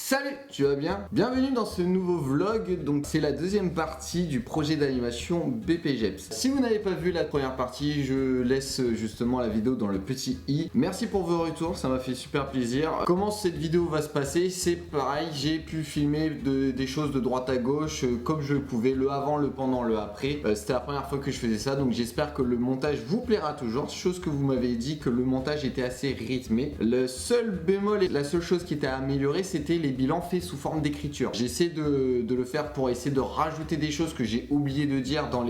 Salut, tu vas bien? Bienvenue dans ce nouveau vlog, donc c'est la deuxième partie du projet d'animation BPGEPS. Si vous n'avez pas vu la première partie, je laisse justement la vidéo dans le petit i. Merci pour vos retours, ça m'a fait super plaisir. Comment cette vidéo va se passer? C'est pareil, j'ai pu filmer des choses de droite à gauche comme je pouvais, le avant, le pendant, le après. C'était la première fois que je faisais ça, donc j'espère que le montage vous plaira toujours, chose que vous m'avez dit que le montage était assez rythmé. Le seul bémol et la seule chose qui était améliorée, c'était les bilans faits sous forme d'écriture. J'essaie de le faire pour essayer de rajouter des choses que j'ai oublié de dire dans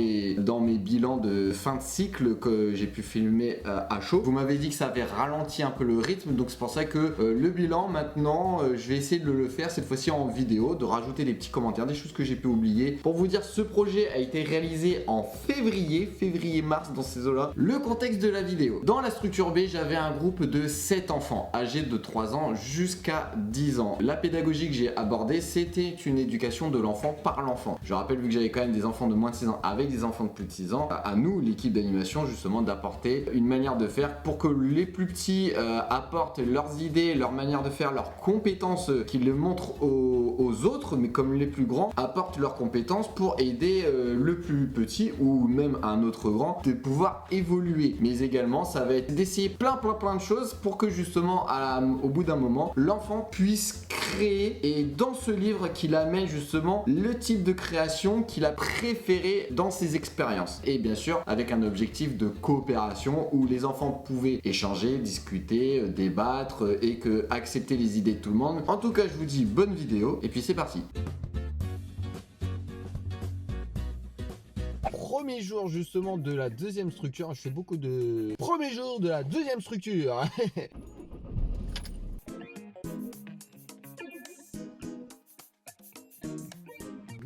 mes bilans de fin de cycle que j'ai pu filmer à chaud. Vous m'avez dit que ça avait ralenti un peu le rythme, donc c'est pour ça que le bilan maintenant, je vais essayer de le faire cette fois-ci en vidéo, de rajouter des petits commentaires, des choses que j'ai pu oublier. Pour vous dire, ce projet a été réalisé en février-mars dans ces eaux-là. Le contexte de la vidéo. Dans la structure B, j'avais un groupe de 7 enfants âgés de 3 ans jusqu'à 10 ans. La pédagogie que j'ai abordée, c'était une éducation de l'enfant par l'enfant. Je rappelle, vu que j'avais quand même des enfants de moins de 6 ans avec des enfants de plus de 6 ans, à nous, l'équipe d'animation, justement, d'apporter une manière de faire pour que les plus petits apportent leurs idées, leur manière de faire, leurs compétences qu'ils le montrent aux autres, mais comme les plus grands apportent leurs compétences pour aider le plus petit ou même un autre grand de pouvoir évoluer. Mais également, ça va être d'essayer plein de choses pour que justement, au bout d'un moment, l'enfant puisse créer, et dans ce livre qu'il amène justement le type de création qu'il a préféré dans ses expériences, et bien sûr avec un objectif de coopération où les enfants pouvaient échanger, discuter, débattre et accepter les idées de tout le monde. En tout cas, je vous dis bonne vidéo et puis c'est parti. Premier jour justement de la deuxième structure, je fais beaucoup de premier jour de la deuxième structure.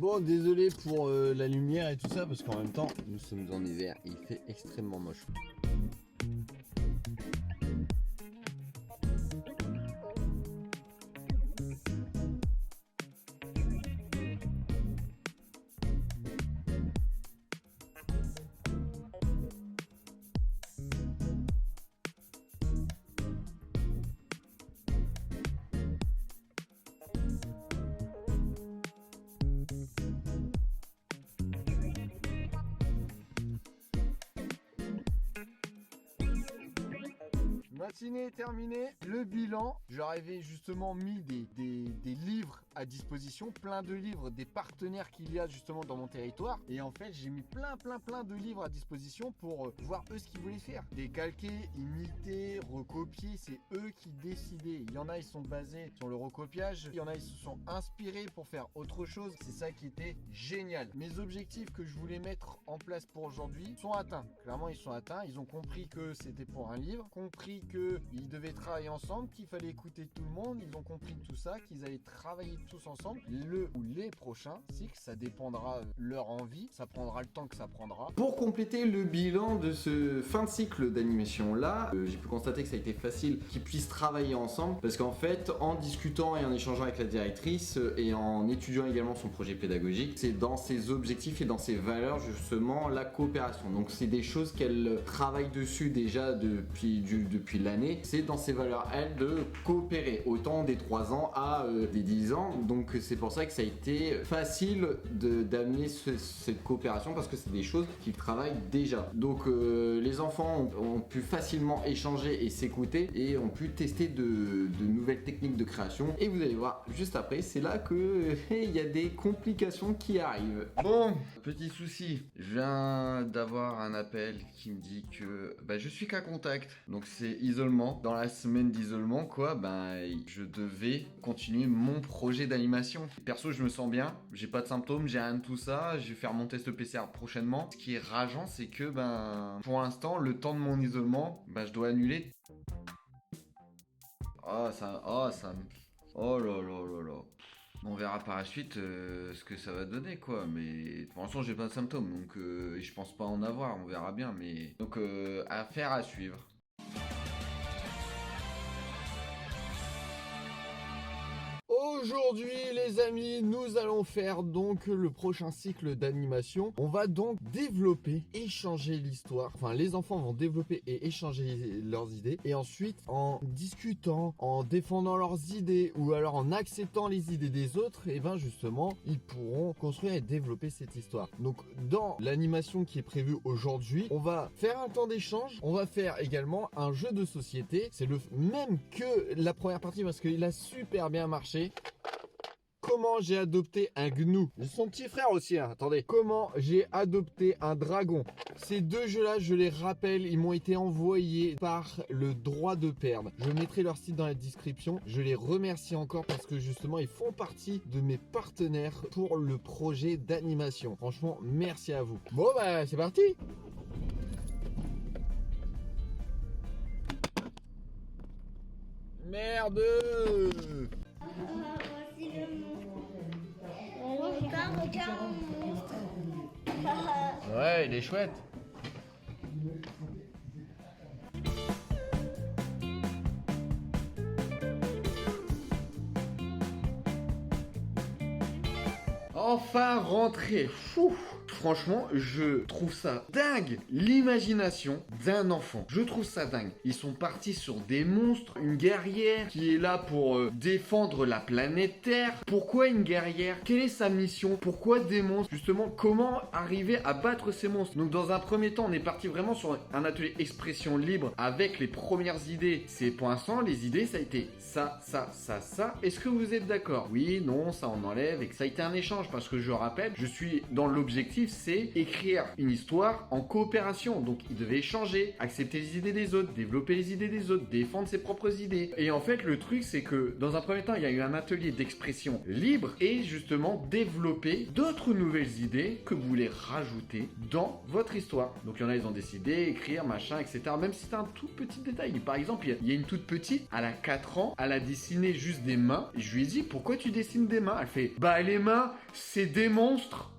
Bon, désolé pour la lumière et tout ça, parce qu'en même temps, nous sommes en hiver, il fait extrêmement moche. Matinée terminée, le bilan, j'avais justement mis des livres à disposition, plein de livres, des partenaires qu'il y a justement dans mon territoire, et en fait j'ai mis plein de livres à disposition pour voir eux ce qu'ils voulaient faire, décalquer, imiter, recopier, c'est eux qui décidaient. Il y en a, ils sont basés sur le recopiage, il y en a, ils se sont inspirés pour faire autre chose, c'est ça qui était génial. Mes objectifs que je voulais mettre en place pour aujourd'hui sont atteints, clairement ils sont atteints, ils ont compris que c'était pour un livre, compris qu'ils devaient travailler ensemble, qu'il fallait écouter tout le monde, ils ont compris tout ça, qu'ils allaient travailler tous ensemble, le ou les prochains cycles, ça dépendra leur envie, ça prendra le temps que ça prendra. Pour compléter le bilan de ce fin de cycle d'animation là, j'ai pu constater que ça a été facile qu'ils puissent travailler ensemble, parce qu'en fait, en discutant et en échangeant avec la directrice et en étudiant également son projet pédagogique, c'est dans ses objectifs et dans ses valeurs justement la coopération. Donc c'est des choses qu'elle travaille dessus déjà depuis l'année, c'est dans ses valeurs elle de coopérer, autant des 3 ans à des 10 ans, donc c'est pour ça que ça a été facile d'amener cette coopération, parce que c'est des choses qu'ils travaillent déjà. Donc les enfants ont pu facilement échanger et s'écouter, et ont pu tester de nouvelles techniques de création, et vous allez voir juste après, c'est là que il y a des complications qui arrivent. Bon, petit souci, je viens d'avoir un appel qui me dit que je suis qu'à contact, donc c'est isolement. Dans la semaine d'isolement, quoi, je devais continuer mon projet d'animation. Perso, je me sens bien, j'ai pas de symptômes, j'ai rien de tout ça, je vais faire mon test PCR prochainement. Ce qui est rageant, c'est que, pour l'instant, le temps de mon isolement, je dois annuler. Oh là là. On verra par la suite ce que ça va donner, quoi, mais pour l'instant j'ai pas de symptômes, donc je pense pas en avoir, on verra bien, mais donc affaire à suivre. Aujourd'hui les amis, nous allons faire donc le prochain cycle d'animation. On va donc développer, échanger l'histoire. Enfin les enfants vont développer et échanger leurs idées. Et ensuite en discutant, en défendant leurs idées ou alors en acceptant les idées des autres, et ben justement ils pourront construire et développer cette histoire. Donc dans l'animation qui est prévue aujourd'hui, on va faire un temps d'échange. On va faire également un jeu de société. C'est le même que la première partie parce qu'il a super bien marché. Comment j'ai adopté un gnou. Son petit frère aussi, hein. Attendez. Comment j'ai adopté un dragon. Ces deux jeux-là, je les rappelle, ils m'ont été envoyés par le droit de perdre. Je mettrai leur site dans la description. Je les remercie encore parce que justement, ils font partie de mes partenaires pour le projet d'animation. Franchement, merci à vous. Bon, bah, c'est parti. Merde. Voici le monstre. Regarde le monstre. Ouais, il est chouette. Enfin rentré. Fou. Franchement, je trouve ça dingue, l'imagination d'un enfant. Je trouve ça dingue. Ils sont partis sur des monstres, une guerrière qui est là pour défendre la planète Terre. Pourquoi une guerrière? Quelle est sa mission? Pourquoi des monstres? Justement, comment arriver à battre ces monstres? Donc dans un premier temps, on est parti vraiment sur un atelier expression libre avec les premières idées. C'est pour l'instant, les idées, ça a été ça, ça, ça, ça. Est-ce que vous êtes d'accord? Oui, non, ça on enlève et que ça a été un échange parce que je rappelle, je suis dans l'objectif, c'est écrire une histoire en coopération. Donc il devait échanger, accepter les idées des autres, développer les idées des autres, défendre ses propres idées. Et en fait le truc c'est que dans un premier temps il y a eu un atelier d'expression libre et justement développer d'autres nouvelles idées que vous voulez rajouter dans votre histoire. Donc il y en a, ils ont décidé écrire machin etc. Même si c'est un tout petit détail. Par exemple il y a une toute petite, elle a 4 ans, elle a dessiné juste des mains. Et je lui ai dit pourquoi tu dessines des mains? Elle fait bah les mains c'est des monstres.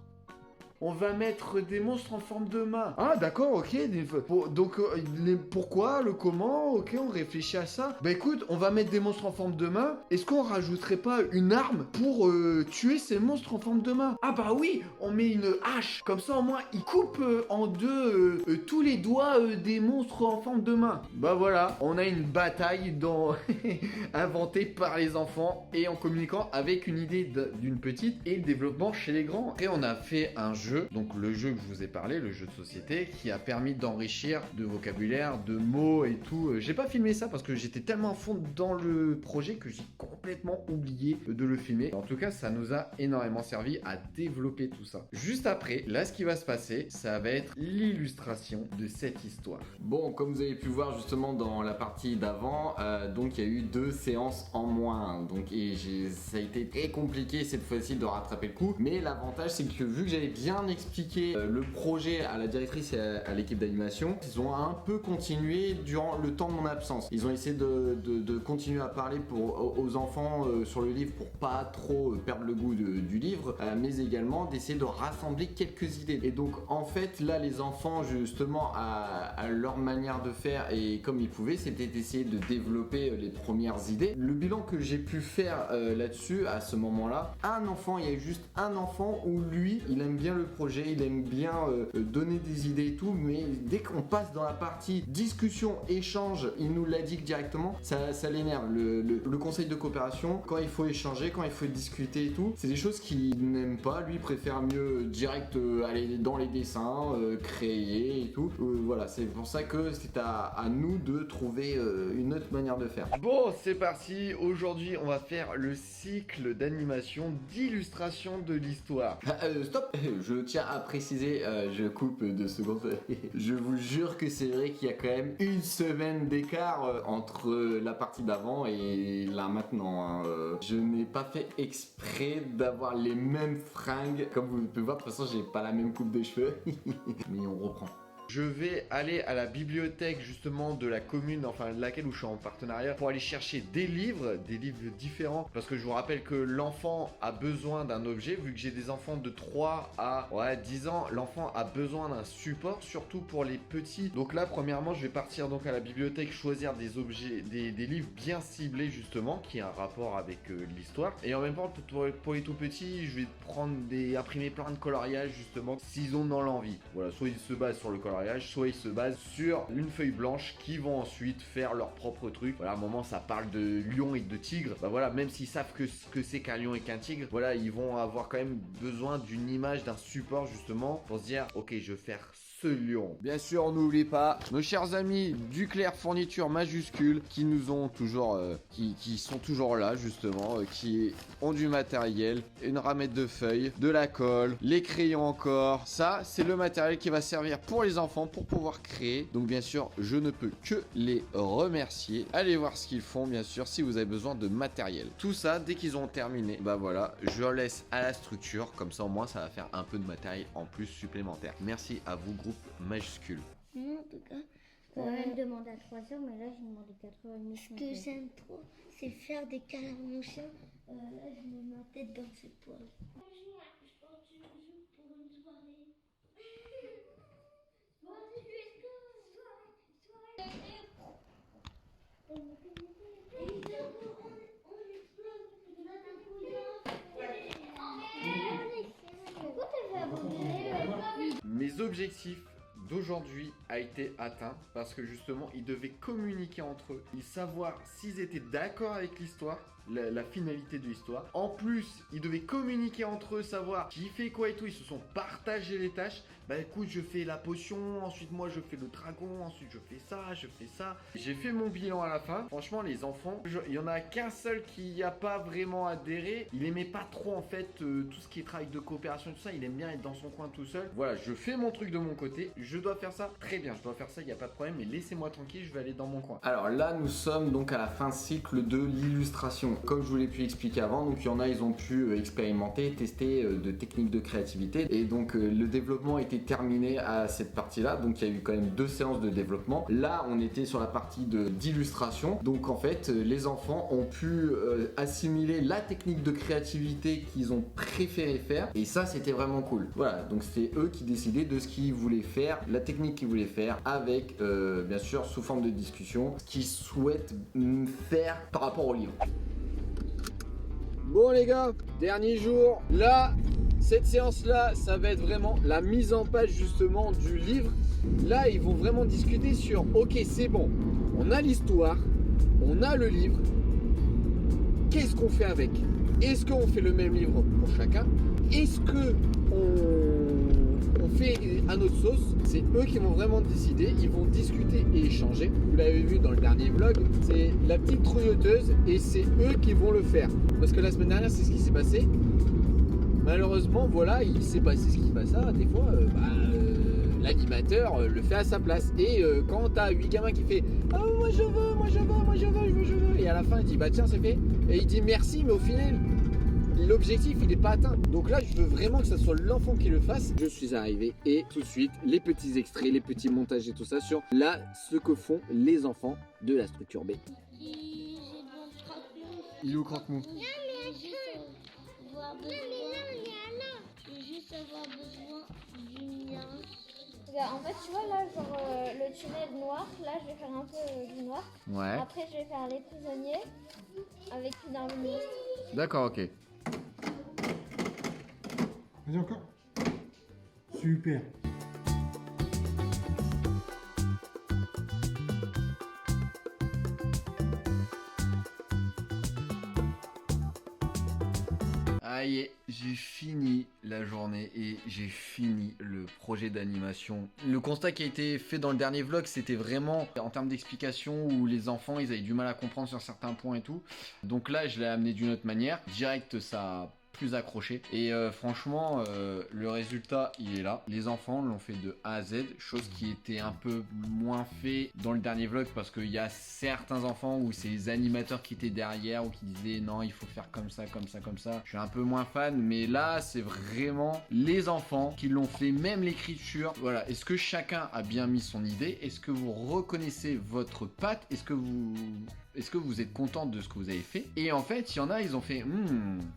On va mettre des monstres en forme de main. Ah d'accord, ok. Donc pourquoi, le comment, ok, on réfléchit à ça. Bah écoute, on va mettre des monstres en forme de main. Est-ce qu'on rajouterait pas une arme pour tuer ces monstres en forme de main? Ah bah oui, on met une hache. Comme ça au moins, il coupe en deux tous les doigts des monstres en forme de main. Bah voilà, on a une bataille inventée par les enfants et en communiquant avec une idée d'une petite et le développement chez les grands. Après on a fait un jeu. Donc le jeu que je vous ai parlé, le jeu de société, qui a permis d'enrichir de vocabulaire, de mots et tout. J'ai pas filmé ça parce que j'étais tellement à fond dans le projet que j'ai complètement oublié de le filmer. En tout cas, ça nous a énormément servi à développer tout ça. Juste après, là, ce qui va se passer, ça va être l'illustration de cette histoire. Bon, comme vous avez pu voir justement dans la partie d'avant, donc il y a eu 2 séances en moins. Donc ça a été très compliqué cette fois-ci de rattraper le coup. Mais l'avantage, c'est que vu que j'avais bien expliqué le projet à la directrice et à l'équipe d'animation, ils ont un peu continué durant le temps de mon absence. Ils ont essayé de continuer à parler aux enfants sur le livre pour pas trop perdre le goût du livre, mais également d'essayer de rassembler quelques idées. Et donc en fait là les enfants justement à leur manière de faire et comme ils pouvaient, c'était d'essayer de développer les premières idées. Le bilan que j'ai pu faire là-dessus à ce moment-là, il y a eu juste un enfant où lui il aime bien le projet, il aime bien donner des idées et tout, mais dès qu'on passe dans la partie discussion, échange, il nous l'a dit directement, ça l'énerve. Le conseil de coopération, quand il faut échanger, quand il faut discuter et tout, c'est des choses qu'il n'aime pas. Lui préfère mieux direct aller dans les dessins, créer et tout. Voilà, c'est pour ça que c'est à nous de trouver une autre manière de faire. Bon, c'est parti. Aujourd'hui, on va faire le cycle d'animation d'illustration de l'histoire. Stop. Je tiens à préciser, je coupe 2 secondes. Je vous jure que c'est vrai qu'il y a quand même une semaine d'écart entre la partie d'avant et là maintenant. Hein. Je n'ai pas fait exprès d'avoir les mêmes fringues. Comme vous pouvez voir, de toute façon, j'ai pas la même coupe de cheveux. Mais on reprend. Je vais aller à la bibliothèque justement de la commune, enfin laquelle où je suis en partenariat, pour aller chercher des livres différents. Parce que je vous rappelle que l'enfant a besoin d'un objet, vu que j'ai des enfants de 3 à 10 ans, l'enfant a besoin d'un support, surtout pour les petits. Donc là, premièrement, je vais partir donc à la bibliothèque, choisir des objets, des livres bien ciblés justement, qui a un rapport avec l'histoire. Et en même temps, pour les tout petits, je vais prendre imprimer plein de coloriages justement, s'ils ont dans l'envie. Voilà, soit ils se basent sur le coloriage, soit ils se basent sur une feuille blanche qui vont ensuite faire leur propre truc. Voilà, à un moment ça parle de lion et de tigre. Bah voilà, même s'ils savent que c'est qu'un lion et qu'un tigre, voilà, ils vont avoir quand même besoin d'une image, d'un support justement pour se dire ok, je vais faire ce lion. Bien sûr, on n'oublie pas nos chers amis Duclair Fourniture Majuscule qui nous ont toujours, qui sont toujours là justement, qui ont du matériel, une ramette de feuilles, de la colle, les crayons encore. Ça, c'est le matériel qui va servir pour les enfants pour pouvoir créer. Donc bien sûr, je ne peux que les remercier. Allez voir ce qu'ils font bien sûr si vous avez besoin de matériel. Tout ça, dès qu'ils ont terminé, bah voilà, je laisse à la structure. Comme ça au moins, ça va faire un peu de matériel en plus supplémentaire. Merci à vous groupe Majuscule. Non, en tout cas, on même demandé à 3 heures, mais là j'ai demandé 4h30. Ce que j'aime trop, c'est faire des câlins à mon chien. Là, je mets ma tête dans ses poils. Je pense que tu joues pour une soirée. Pourquoi t'as fait abandonner? Mes objectifs d'aujourd'hui a été atteint parce que justement ils devaient communiquer entre eux, ils savoir s'ils étaient d'accord avec l'histoire, la finalité de l'histoire. En plus, ils devaient communiquer entre eux, savoir qui fait quoi et tout. Ils se sont partagés les tâches. Bah écoute, je fais la potion, ensuite moi je fais le dragon, ensuite je fais ça, je fais ça. J'ai fait mon bilan à la fin. Franchement, les enfants, il y en a qu'un seul qui n'a pas vraiment adhéré. Il aimait pas trop en fait tout ce qui est travail de coopération et tout ça. Il aime bien être dans son coin tout seul. Voilà, je fais mon truc de mon côté. Je dois faire ça, très bien, je dois faire ça, il n'y a pas de problème. Mais laissez-moi tranquille, je vais aller dans mon coin. Alors là, nous sommes donc à la fin de cycle de l'illustration. Comme je vous l'ai pu expliquer avant, donc il y en a, ils ont pu expérimenter, tester de techniques de créativité. Et donc le développement était terminé à cette partie-là. Donc il y a eu quand même 2 séances de développement. Là, on était sur la partie d'illustration. Donc en fait, les enfants ont pu assimiler la technique de créativité qu'ils ont préféré faire. Et ça, c'était vraiment cool. Voilà, donc c'est eux qui décidaient de ce qu'ils voulaient faire, la technique qu'ils voulaient faire, avec bien sûr sous forme de discussion, ce qu'ils souhaitent faire par rapport au livre. Bon les gars, dernier jour. Là, cette séance-là, ça va être vraiment la mise en page justement du livre. Là, ils vont vraiment discuter sur, ok, c'est bon, on a l'histoire, on a le livre, qu'est-ce qu'on fait avec? Est-ce qu'on fait le même livre pour chacun? Est-ce que on fait à notre sauce? C'est eux qui vont vraiment décider, ils vont discuter et échanger. Vous l'avez vu dans le dernier vlog, c'est la petite trouilleuse et c'est eux qui vont le faire. Parce que la semaine dernière, c'est ce qui s'est passé. Malheureusement, voilà, il s'est passé ce qui se passe là. Des fois, l'animateur le fait à sa place. Et quand t'as 8 gamins qui fait « Oh, moi je veux, moi je veux, moi je veux, je veux, je veux » et à la fin, il dit « Bah tiens, c'est fait ». Et il dit merci, mais au final, l'objectif, il n'est pas atteint. Donc là, je veux vraiment que ce soit l'enfant qui le fasse. Je suis arrivé et tout de suite, les petits extraits, les petits montages et tout ça sur là, ce que font les enfants de la structure B. Il est où Croque-Mou? En fait, tu vois là, genre le tunnel noir, là je vais faire un peu du noir. Ouais. Après, je vais faire les prisonniers avec une arme. D'accord, ok. Vas-y encore. Super. Aïe, j'ai fini la journée et j'ai fini le projet d'animation. Le constat qui a été fait dans le dernier vlog, c'était vraiment en termes d'explication où les enfants, ils avaient du mal à comprendre sur certains points et tout. Donc là, je l'ai amené d'une autre manière. Direct, ça a plus accroché. Et franchement, le résultat, il est là. Les enfants l'ont fait de A à Z, chose qui était un peu moins fait dans le dernier vlog parce qu'il y a certains enfants où c'est les animateurs qui étaient derrière ou qui disaient non, il faut faire comme ça, comme ça, comme ça. Je suis un peu moins fan, mais là, c'est vraiment les enfants qui l'ont fait, même l'écriture. Voilà, est-ce que chacun a bien mis son idée? Est-ce que vous reconnaissez votre patte? Est-ce que vous êtes content de ce que vous avez fait? Et en fait, il y en a, ils ont fait,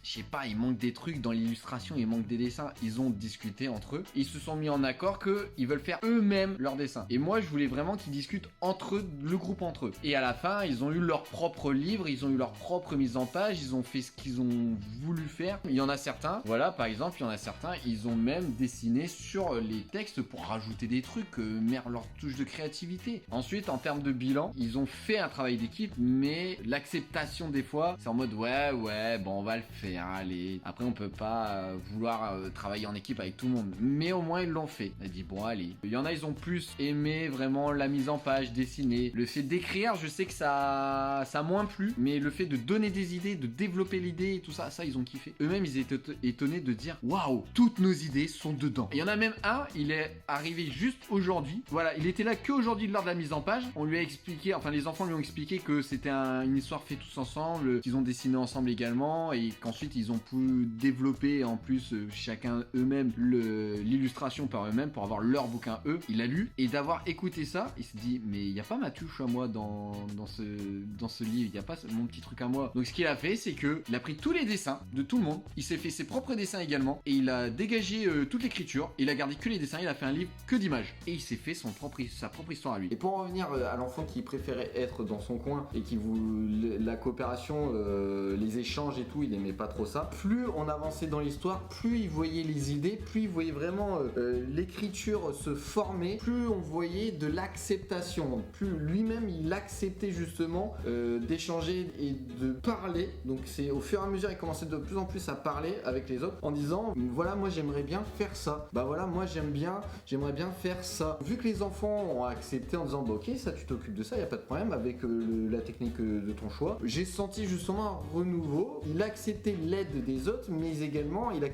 je sais pas, il manque des trucs dans l'illustration, il manque des dessins. Ils ont discuté entre eux. Ils se sont mis en accord qu'ils veulent faire eux-mêmes leurs dessins. Et moi, je voulais vraiment qu'ils discutent entre eux, le groupe entre eux. Et à la fin, ils ont eu leur propre livre, ils ont eu leur propre mise en page, ils ont fait ce qu'ils ont voulu faire. Il y en a certains, voilà, par exemple, il y en a certains, ils ont même dessiné sur les textes pour rajouter des trucs, mettre leur touche de créativité. Ensuite, en termes de bilan, ils ont fait un travail d'équipe, mais l'acceptation des fois, c'est en mode ouais, bon, on va le faire, allez. Après, on peut pas vouloir travailler en équipe avec tout le monde, mais au moins ils l'ont fait. On a dit bon, allez. Il y en a, ils ont plus aimé vraiment la mise en page, dessiner. Le fait d'écrire, je sais que ça a moins plu, mais le fait de donner des idées, de développer l'idée et tout ça, ils ont kiffé. Eux-mêmes, ils étaient étonnés de dire waouh, toutes nos idées sont dedans. Et il y en a même un, il est arrivé juste aujourd'hui. Voilà, il était là qu'aujourd'hui lors de la mise en page. On lui a expliqué, enfin les enfants lui ont expliqué que c'était une histoire faite tous ensemble, qu'ils ont dessiné ensemble également et qu'ensuite ils ont pu développer en plus chacun eux-mêmes l'illustration par eux-mêmes pour avoir leur bouquin eux. Il a lu et d'avoir écouté ça, il s'est dit mais il n'y a pas ma touche à moi dans ce livre, il n'y a pas mon petit truc à moi. Donc ce qu'il a fait, c'est que il a pris tous les dessins de tout le monde, il s'est fait ses propres dessins également et il a dégagé toute l'écriture, il a gardé que les dessins, il a fait un livre que d'images et il s'est fait sa propre histoire à lui. Et pour en revenir à l'enfant qui préférait être dans son coin et qui voulait la coopération, les échanges et tout, il aimait pas trop ça. Plus on avançait dans l'histoire, plus il voyait les idées, plus il voyait vraiment l'écriture se former, plus on voyait de l'acceptation, plus lui-même il acceptait justement d'échanger et de parler. Donc c'est au fur et à mesure il commençait de plus en plus à parler avec les autres en disant voilà, moi j'aimerais bien faire ça, bah voilà, moi j'aimerais bien faire ça. Vu que les enfants ont accepté en disant bah ok, ça tu t'occupes de ça, y a pas de problème avec la technique de ton choix, j'ai senti justement un renouveau. Il acceptait l'aide des autres, mais également il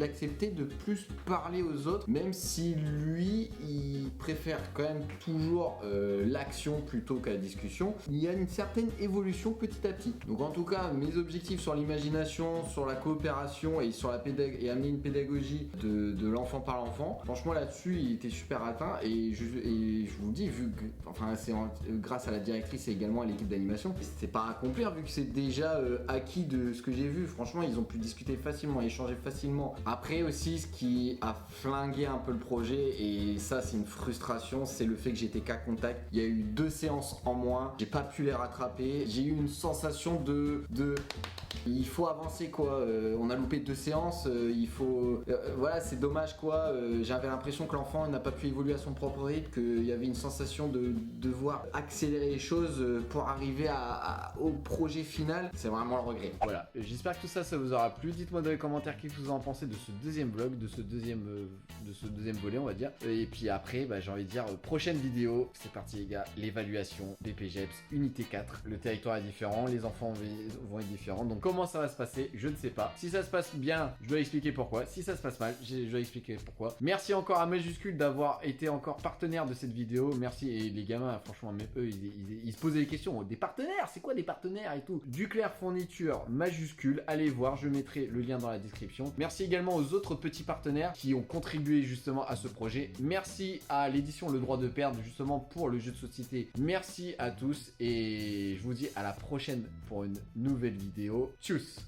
acceptait de plus parler aux autres, même si lui il préfère quand même toujours l'action plutôt qu'à la discussion. Il y a une certaine évolution petit à petit. Donc en tout cas, mes objectifs sur l'imagination, sur la coopération et sur et amener une pédagogie de l'enfant par l'enfant, franchement là-dessus il était super atteint et je vous dis, vu que enfin c'est grâce à la directrice et également à l'équipe d'animation, c'est pas à accomplir vu que c'est déjà acquis de ce que j'ai vu. Franchement, ils ont pu discuter facilement, échanger facilement. Après aussi, ce qui a flingué un peu le projet, et ça c'est une frustration, c'est le fait que j'étais qu'à contact. Il y a eu 2 séances en moins, j'ai pas pu les rattraper. J'ai eu une sensation de il faut avancer quoi. On a loupé 2 séances, il faut voilà, c'est dommage quoi. J'avais l'impression que l'enfant n'a pas pu évoluer à son propre rythme, qu'il y avait une sensation de devoir accélérer les choses pour arriver au projet final. C'est vraiment le regret. Voilà, j'espère que tout ça vous aura plu. Dites-moi dans les commentaires qu'est-ce que vous en pensez de ce deuxième vlog, de ce deuxième volet on va dire. Et puis après, j'ai envie de dire prochaine vidéo. C'est parti les gars, l'évaluation BPGEPS unité 4. Le territoire est différent, les enfants vont être différents. Donc comment ça va se passer, je ne sais pas. Si ça se passe bien, je dois expliquer pourquoi. Si ça se passe mal, je dois expliquer pourquoi. Merci encore à Majuscule d'avoir été encore partenaire de cette vidéo. Merci. Et les gamins, franchement, mais eux, ils se posaient des questions. Des partenaires, c'est quoi des partenaires et tout? Duclair Fourniture Majuscule, allez voir, je mettrai le lien dans la description. Merci également aux autres petits partenaires qui ont contribué justement à ce projet. Merci à l'édition Le Droit de Perdre justement pour le jeu de société. Merci à tous et je vous dis à la prochaine pour une nouvelle vidéo. Tchuss!